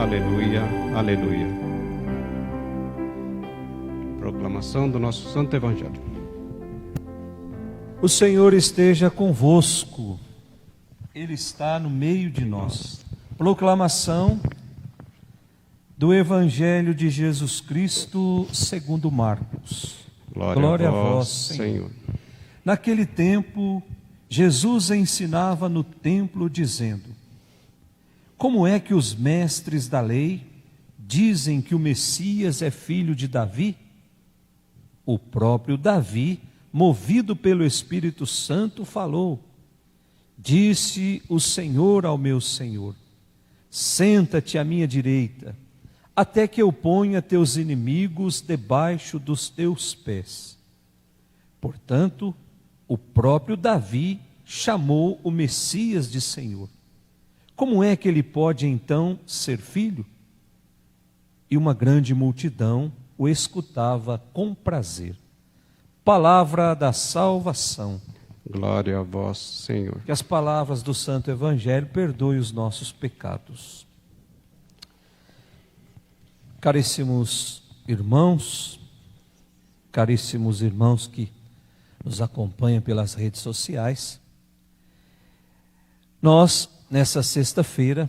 aleluia, aleluia. Proclamação do nosso Santo Evangelho. O Senhor esteja convosco, Ele está no meio de nós. Proclamação do Evangelho de Jesus Cristo segundo Marcos. Glória a vós, Senhor. Naquele tempo, Jesus ensinava no templo dizendo: como é que os mestres da lei dizem que o Messias é filho de Davi? O próprio Davi, movido pelo Espírito Santo, falou: disse o Senhor ao meu Senhor: senta-te à minha direita, até que eu ponha teus inimigos debaixo dos teus pés. Portanto, o próprio Davi chamou o Messias de Senhor. Como é que ele pode então ser filho? E uma grande multidão o escutava com prazer. Palavra da salvação. Glória a vós, Senhor. Que as palavras do Santo Evangelho perdoem os nossos pecados. Caríssimos irmãos que nos acompanham pelas redes sociais, nós, nessa sexta-feira,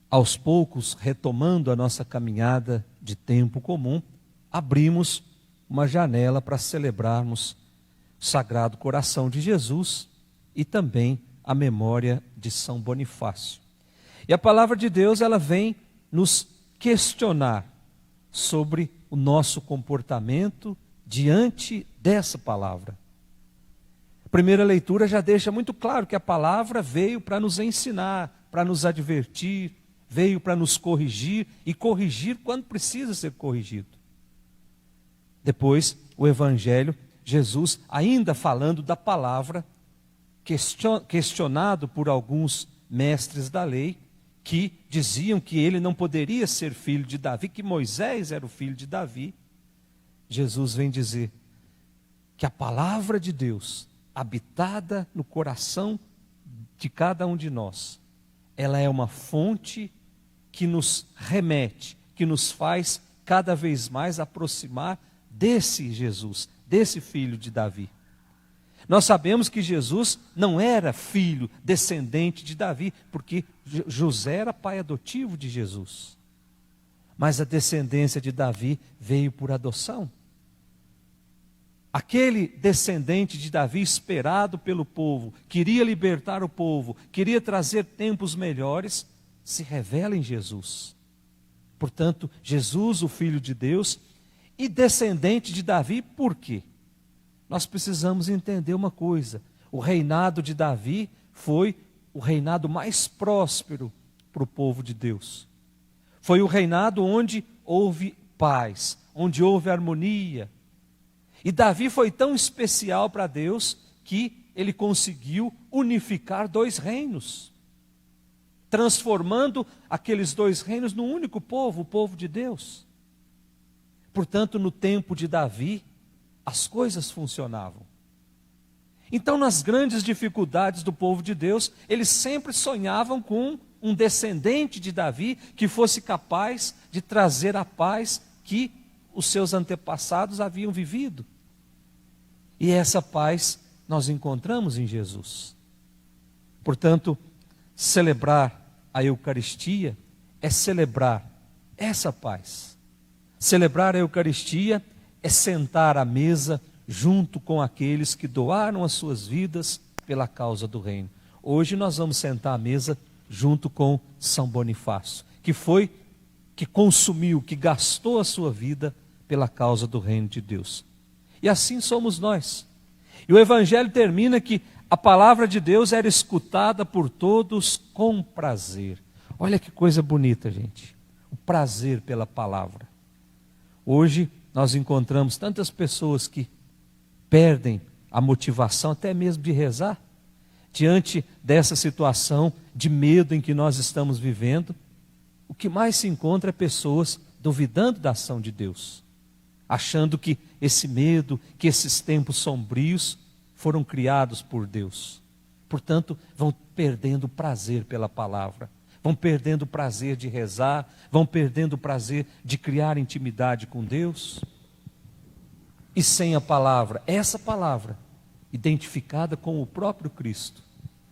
aos poucos, retomando a nossa caminhada de tempo comum, abrimos uma janela para celebrarmos o Sagrado Coração de Jesus e também a memória de São Bonifácio. E a palavra de Deus, ela vem nos questionar sobre o nosso comportamento diante dessa palavra. A primeira leitura já deixa muito claro que a palavra veio para nos ensinar, para nos advertir, veio para nos corrigir e corrigir quando precisa ser corrigido. Depois, o Evangelho, Jesus, ainda falando da palavra, questionado por alguns mestres da lei, que diziam que ele não poderia ser filho de Davi, que Moisés era o filho de Davi. Jesus vem dizer que a palavra de Deus, habitada no coração de cada um de nós, ela é uma fonte que nos remete, que nos faz cada vez mais aproximar desse Jesus, desse filho de Davi. Nós sabemos que Jesus não era filho, descendente de Davi, porque José era pai adotivo de Jesus. Mas a descendência de Davi veio por adoção. Aquele descendente de Davi esperado pelo povo, queria libertar o povo, queria trazer tempos melhores, se revela em Jesus. Portanto, Jesus, o Filho de Deus, e descendente de Davi, por quê? Nós precisamos entender uma coisa: o reinado de Davi foi o reinado mais próspero para o povo de Deus. Foi o reinado onde houve paz, onde houve harmonia. E Davi foi tão especial para Deus que ele conseguiu unificar dois reinos, transformando aqueles dois reinos num único povo, o povo de Deus. Portanto, no tempo de Davi, as coisas funcionavam. Então, nas grandes dificuldades do povo de Deus, eles sempre sonhavam com um descendente de Davi que fosse capaz de trazer a paz que os seus antepassados haviam vivido. E essa paz nós encontramos em Jesus. Portanto, celebrar a Eucaristia é celebrar essa paz. Celebrar a Eucaristia é sentar à mesa junto com aqueles que doaram as suas vidas pela causa do reino. Hoje nós vamos sentar à mesa junto com São Bonifácio, que consumiu, que gastou a sua vida pela causa do reino de Deus. E assim somos nós. E o Evangelho termina que a palavra de Deus era escutada por todos com prazer. Olha que coisa bonita, gente. O prazer pela palavra. Hoje nós encontramos tantas pessoas que perdem a motivação até mesmo de rezar, diante dessa situação de medo em que nós estamos vivendo. O que mais se encontra é pessoas duvidando da ação de Deus, achando que esse medo, que esses tempos sombrios foram criados por Deus. Portanto, vão perdendo o prazer pela palavra, vão perdendo o prazer de rezar, vão perdendo o prazer de criar intimidade com Deus. E sem a palavra, essa palavra, identificada com o próprio Cristo,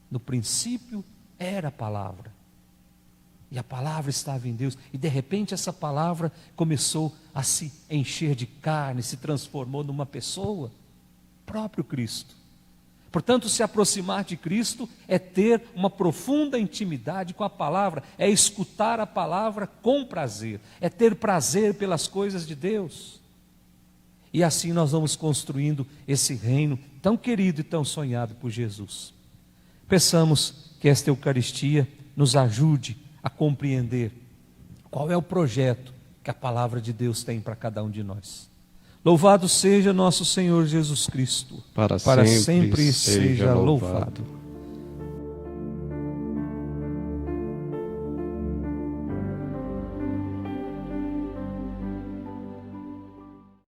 no princípio era a palavra, e a palavra estava em Deus, e de repente essa palavra começou a se encher de carne, se transformou numa pessoa, próprio Cristo. Portanto, se aproximar de Cristo é ter uma profunda intimidade com a palavra, é escutar a palavra com prazer, é ter prazer pelas coisas de Deus. E assim nós vamos construindo esse reino tão querido e tão sonhado por Jesus. Peçamos que esta Eucaristia nos ajude a compreender qual é o projeto que a palavra de Deus tem para cada um de nós. Louvado seja nosso Senhor Jesus Cristo. Para sempre sempre seja louvado.